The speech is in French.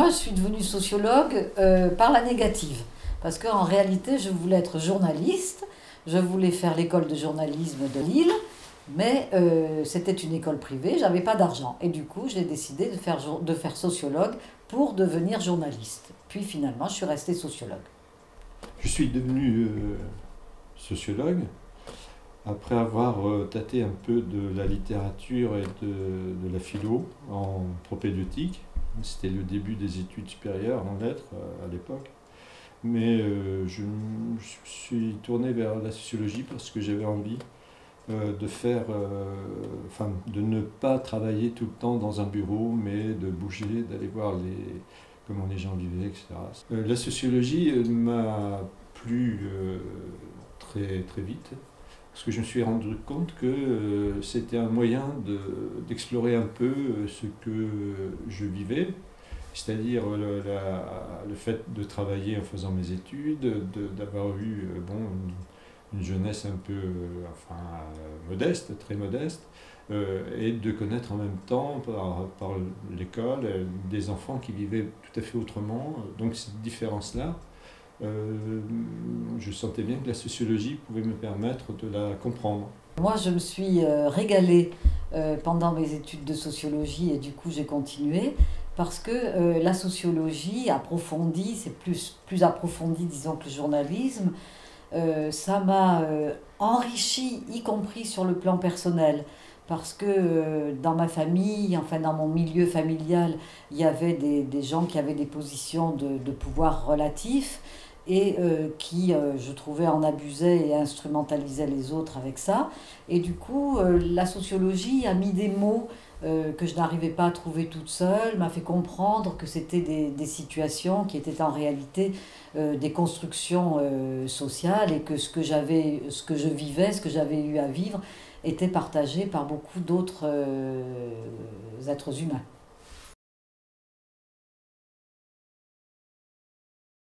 moi, je suis devenue sociologue par la négative. Parce qu'en réalité, je voulais être journaliste. Je voulais faire l'école de journalisme de Lille. Mais c'était une école privée, j'avais pas d'argent. Et du coup, j'ai décidé de faire sociologue pour devenir journaliste. Puis finalement, je suis restée sociologue. Je suis devenu sociologue après avoir tâté un peu de la littérature et de la philo en propédeutique. C'était le début des études supérieures en lettres à l'époque. Mais je me suis tourné vers la sociologie parce que j'avais envie de ne pas travailler tout le temps dans un bureau, mais de bouger, d'aller voir comment les gens vivaient, etc. La sociologie m'a plu très, très vite, parce que je me suis rendu compte que c'était un moyen d'explorer un peu ce que je vivais, c'est-à-dire le fait de travailler en faisant mes études, d'avoir eu une jeunesse un peu modeste, très modeste, et de connaître en même temps, par l'école, des enfants qui vivaient tout à fait autrement. Donc cette différence-là, je sentais bien que la sociologie pouvait me permettre de la comprendre. Moi, je me suis régalée pendant mes études de sociologie et du coup, j'ai continué parce que la sociologie approfondie, c'est plus approfondi, disons, que le journalisme. Ça m'a enrichi, y compris sur le plan personnel, parce que dans ma famille, enfin dans mon milieu familial, il y avait des gens qui avaient des positions de pouvoir relatifs et qui, je trouvais, en abusaient et instrumentalisaient les autres avec ça. Et du coup, la sociologie a mis des mots que je n'arrivais pas à trouver toute seule, m'a fait comprendre que c'était des situations qui étaient en réalité des constructions sociales et que ce que je vivais, ce que j'avais eu à vivre, était partagé par beaucoup d'autres êtres humains.